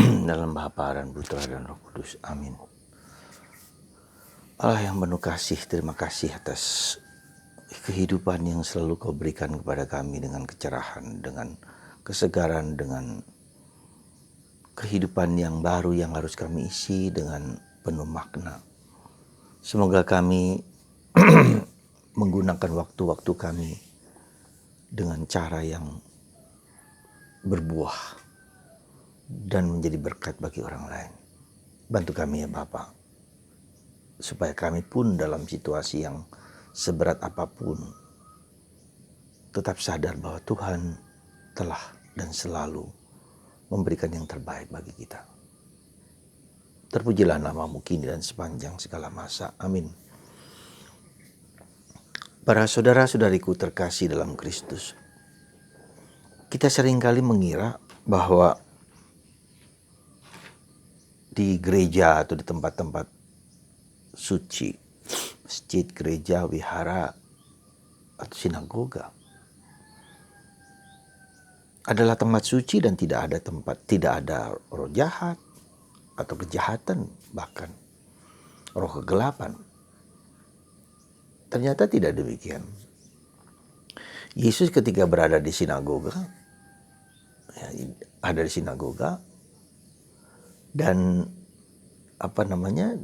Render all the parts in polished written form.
Dalam Bapa dan Putra dan Roh Kudus. Amin. Allah yang penuh kasih, terima kasih atas kehidupan yang selalu Kau berikan kepada kami dengan kecerahan, dengan kesegaran, dengan kehidupan yang baru yang harus kami isi dengan penuh makna. Semoga kami menggunakan waktu-waktu kami dengan cara yang berbuah dan menjadi berkat bagi orang lain. Bantu kami ya Bapa, supaya kami pun dalam situasi yang seberat apapun tetap sadar bahwa Tuhan telah dan selalu memberikan yang terbaik bagi kita. Terpujilah namamu kini dan sepanjang segala masa. Amin. Para saudara-saudariku terkasih dalam Kristus, kita seringkali mengira bahwa di gereja atau di tempat-tempat suci, masjid, gereja, wihara, atau sinagoga adalah tempat suci dan tidak ada roh jahat atau kejahatan, bahkan roh kegelapan. Ternyata tidak demikian. Yesus ketika berada di sinagoga, dan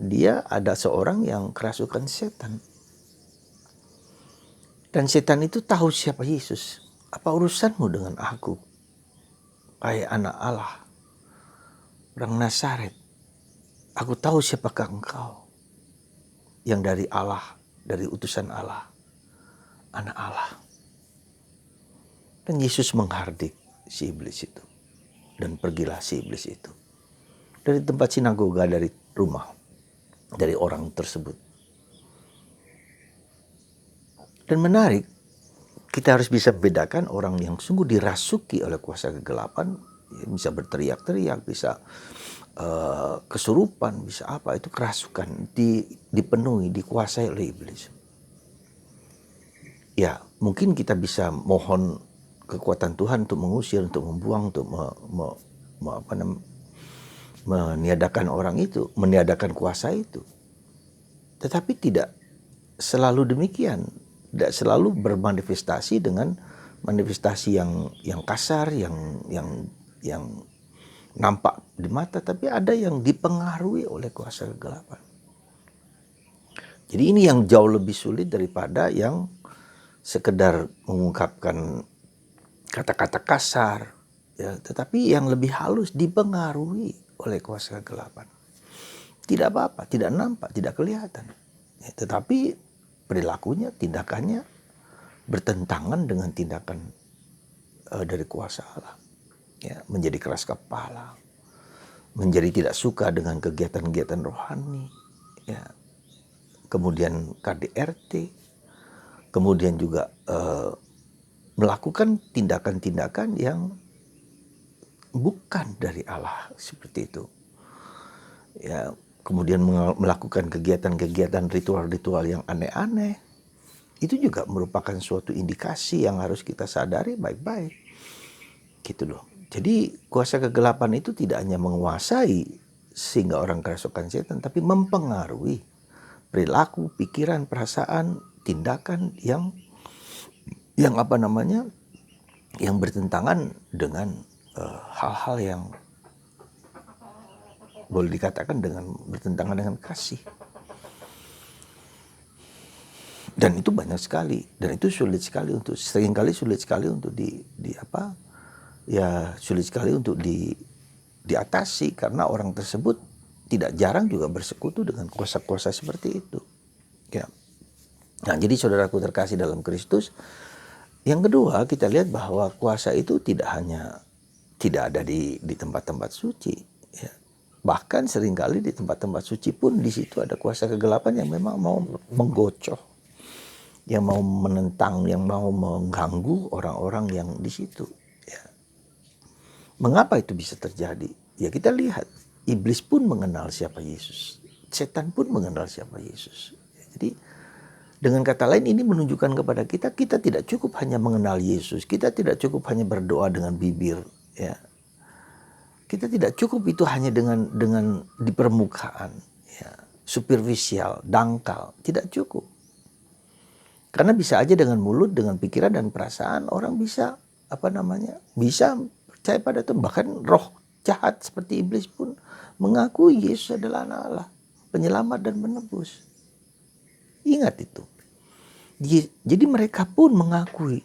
dia ada seorang yang kerasukan setan. Dan setan itu tahu siapa Yesus. Apa urusanmu dengan aku? Hai anak Allah, orang Nazaret. Aku tahu siapakah engkau. Yang dari Allah, dari utusan Allah, anak Allah. Dan Yesus menghardik si iblis itu. Dan pergilah si iblis itu dari tempat sinagoga, dari rumah, dari orang tersebut. Dan menarik, kita harus bisa bedakan orang yang sungguh dirasuki oleh kuasa kegelapan, bisa berteriak-teriak, bisa kesurupan, bisa apa, itu kerasukan, dipenuhi, dikuasai oleh iblis. Ya, mungkin kita bisa mohon kekuatan Tuhan untuk mengusir, untuk membuang, untuk meniadakan orang itu, meniadakan kuasa itu. Tetapi tidak selalu demikian. Tidak selalu bermanifestasi dengan manifestasi yang kasar, yang nampak di mata, tapi ada yang dipengaruhi oleh kuasa kegelapan. Jadi ini yang jauh lebih sulit daripada yang sekedar mengungkapkan kata-kata kasar, ya, tetapi yang lebih halus dipengaruhi oleh kuasa kegelapan. Tidak apa-apa, tidak nampak, tidak kelihatan. Ya, tetapi perilakunya, tindakannya bertentangan dengan tindakan dari kuasa Allah. Ya, menjadi keras kepala, menjadi tidak suka dengan kegiatan-kegiatan rohani, ya. Kemudian KDRT, kemudian juga melakukan tindakan-tindakan yang bukan dari Allah seperti itu. Ya, kemudian melakukan kegiatan-kegiatan ritual-ritual yang aneh-aneh. Itu juga merupakan suatu indikasi yang harus kita sadari baik-baik. Gitu loh. Jadi kuasa kegelapan itu tidak hanya menguasai sehingga orang kerasukan setan, tapi mempengaruhi perilaku, pikiran, perasaan, tindakan yang yang bertentangan dengan hal-hal yang boleh dikatakan bertentangan dengan kasih. Dan itu banyak sekali, dan itu sulit sekali untuk diatasi, karena orang tersebut tidak jarang juga bersekutu dengan kuasa-kuasa seperti itu. Ya. Nah, jadi saudaraku terkasih dalam Kristus, yang kedua kita lihat bahwa kuasa itu tidak ada di tempat-tempat suci. Ya. Bahkan seringkali di tempat-tempat suci pun di situ ada kuasa kegelapan yang memang mau menggocoh, yang mau menentang, yang mau mengganggu orang-orang yang di situ. Ya. Mengapa itu bisa terjadi? Ya kita lihat, iblis pun mengenal siapa Yesus. Setan pun mengenal siapa Yesus. Jadi dengan kata lain ini menunjukkan kepada kita, kita tidak cukup hanya mengenal Yesus. Kita tidak cukup hanya berdoa dengan bibir. Ya. Kita tidak cukup itu hanya dengan di permukaan, ya, superficial, dangkal, tidak cukup. Karena bisa aja dengan mulut, dengan pikiran dan perasaan orang bisa bisa percaya pada Tuhan. Bahkan roh jahat seperti iblis pun mengakui Yesus adalah anak Allah, penyelamat dan menebus. Ingat itu. Jadi mereka pun mengakui.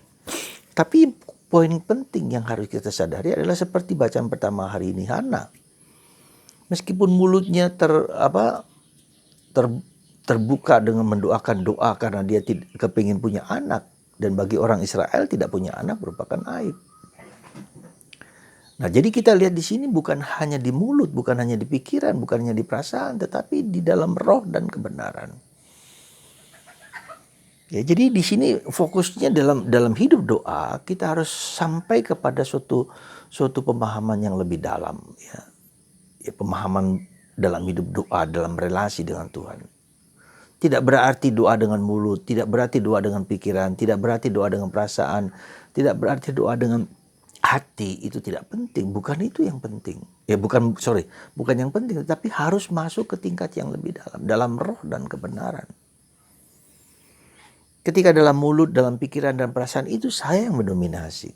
Tapi poin penting yang harus kita sadari adalah seperti bacaan pertama hari ini Hana. Meskipun mulutnya terbuka dengan mendoakan doa karena dia kepingin punya anak. Dan bagi orang Israel tidak punya anak merupakan aib. Nah, jadi kita lihat di sini bukan hanya di mulut, bukan hanya di pikiran, bukan hanya di perasaan, tetapi di dalam roh dan kebenaran. Ya, jadi di sini fokusnya dalam hidup doa kita harus sampai kepada suatu pemahaman yang lebih dalam, ya. Pemahaman dalam hidup doa, dalam relasi dengan Tuhan. Tidak berarti doa dengan mulut, tidak berarti doa dengan pikiran, tidak berarti doa dengan perasaan, tidak berarti doa dengan hati. Itu tidak penting, bukan itu yang penting. Bukan yang penting, tapi harus masuk ke tingkat yang lebih dalam roh dan kebenaran. Ketika dalam mulut, dalam pikiran dan perasaan itu saya yang mendominasi.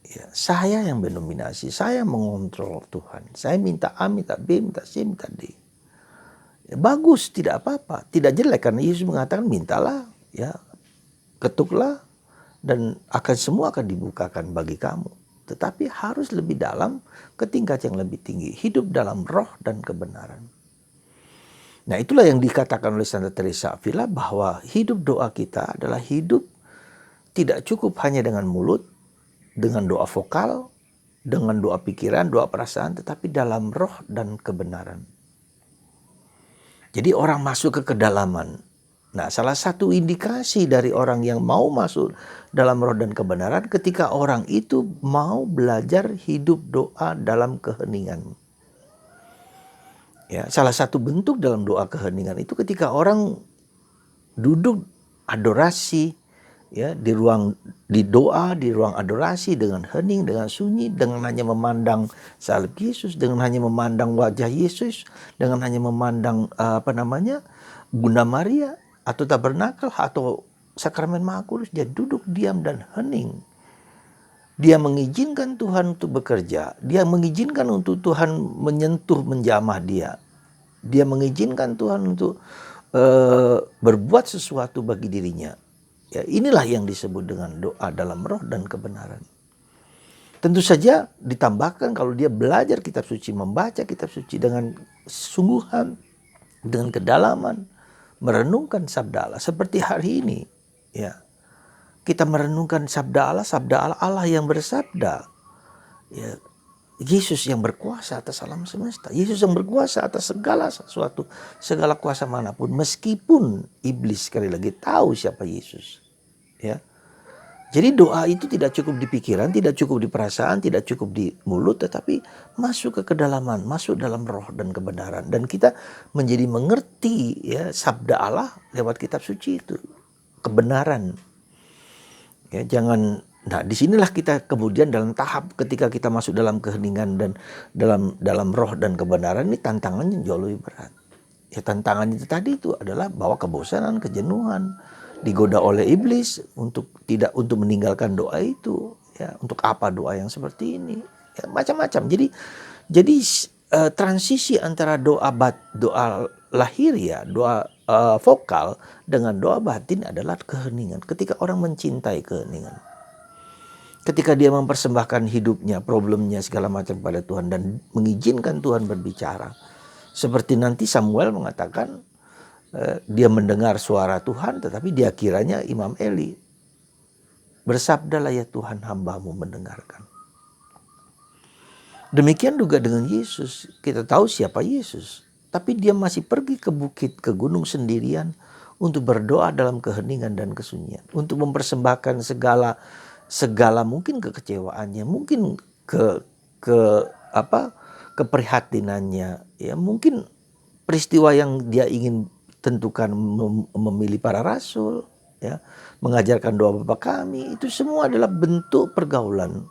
Ya, saya yang mendominasi, saya mengontrol Tuhan. Saya minta A, minta B, minta C, minta D. Ya, bagus, tidak apa-apa, tidak jelek karena Yesus mengatakan mintalah, ya, ketuklah dan semua akan dibukakan bagi kamu. Tetapi harus lebih dalam ke tingkat yang lebih tinggi, hidup dalam roh dan kebenaran. Nah, itulah yang dikatakan oleh Santa Teresa Avila bahwa hidup doa kita adalah hidup tidak cukup hanya dengan mulut, dengan doa vokal, dengan doa pikiran, doa perasaan, tetapi dalam roh dan kebenaran. Jadi orang masuk ke kedalaman. Nah, salah satu indikasi dari orang yang mau masuk dalam roh dan kebenaran ketika orang itu mau belajar hidup doa dalam keheningan. Ya, salah satu bentuk dalam doa keheningan itu ketika orang duduk adorasi, ya, di ruang adorasi dengan hening, dengan sunyi, dengan hanya memandang salib Yesus, dengan hanya memandang wajah Yesus, dengan hanya memandang Bunda Maria atau tabernakel atau sakramen Maha Kudus. Dia duduk diam dan hening. Dia mengizinkan Tuhan untuk bekerja. Dia mengizinkan untuk Tuhan menyentuh, menjamah dia. Dia mengizinkan Tuhan untuk berbuat sesuatu bagi dirinya. Ya, inilah yang disebut dengan doa dalam roh dan kebenaran. Tentu saja ditambahkan kalau dia belajar kitab suci, membaca kitab suci dengan sungguhan, dengan kedalaman, merenungkan sabda Allah seperti hari ini. Ya, kita merenungkan sabda Allah yang bersabda. Ya, Yesus yang berkuasa atas alam semesta. Yesus yang berkuasa atas segala sesuatu, segala kuasa manapun. Meskipun iblis sekali lagi tahu siapa Yesus. Ya. Jadi doa itu tidak cukup di pikiran, tidak cukup di perasaan, tidak cukup di mulut, tetapi masuk ke kedalaman, masuk dalam roh dan kebenaran. Dan kita menjadi mengerti, ya, sabda Allah lewat kitab suci itu. Kebenaran. Ya, nah, disinilah kita kemudian dalam tahap ketika kita masuk dalam keheningan dan dalam roh dan kebenaran, ini tantangannya jauh lebih berat. Ya, tantangannya tadi itu adalah bahwa kebosanan, kejenuhan, digoda oleh iblis untuk meninggalkan doa itu. Ya, untuk apa doa yang seperti ini? Ya, macam-macam. Jadi transisi antara doa lahiriah, doa vokal dengan doa batin adalah keheningan. Ketika orang mencintai keheningan. Ketika dia mempersembahkan hidupnya, problemnya, segala macam pada Tuhan dan mengizinkan Tuhan berbicara. Seperti nanti Samuel mengatakan dia mendengar suara Tuhan tetapi dia kiranya Imam Eli. Bersabdalah ya Tuhan, hambamu mendengarkan. Demikian juga dengan Yesus. Kita tahu siapa Yesus. Tapi dia masih pergi ke bukit, ke gunung sendirian untuk berdoa dalam keheningan dan kesunyian. Untuk mempersembahkan segala mungkin kekecewaannya, mungkin keprihatinannya, ya, mungkin peristiwa yang dia ingin tentukan memilih para rasul, ya, mengajarkan doa Bapa kami, itu semua adalah bentuk pergaulan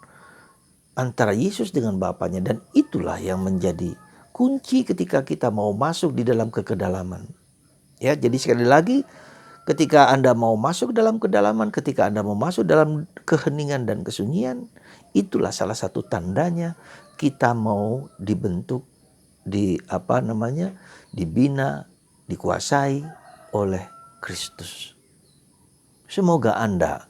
antara Yesus dengan Bapanya, dan itulah yang menjadi kunci ketika kita mau masuk di dalam kekedalaman. Ya, jadi sekali lagi, ketika Anda mau masuk dalam kedalaman, ketika Anda mau masuk dalam keheningan dan kesunyian, itulah salah satu tandanya kita mau dibentuk, dibina, dikuasai oleh Kristus. Semoga Anda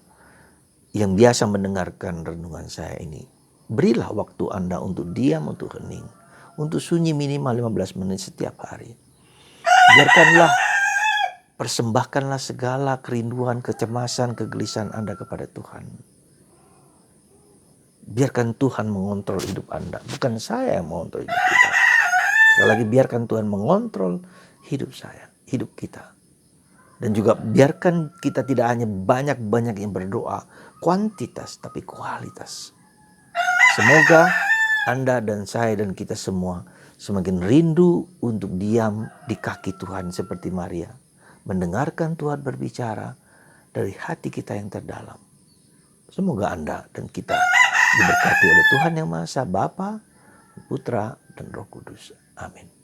yang biasa mendengarkan renungan saya ini, berilah waktu Anda untuk diam, untuk hening, untuk sunyi minimal 15 menit setiap hari. Persembahkanlah segala kerinduan, kecemasan, kegelisahan Anda kepada Tuhan. Biarkan Tuhan mengontrol hidup Anda, bukan saya yang mengontrol hidup kita. Sekali lagi, biarkan Tuhan mengontrol hidup saya, hidup kita. Dan juga biarkan kita tidak hanya banyak-banyak yang berdoa, kuantitas tapi kualitas. Semoga Anda dan saya dan kita semua semakin rindu untuk diam di kaki Tuhan seperti Maria. Mendengarkan Tuhan berbicara dari hati kita yang terdalam. Semoga Anda dan kita diberkati oleh Tuhan Yang Maha Esa, Bapa, Putra, dan Roh Kudus. Amin.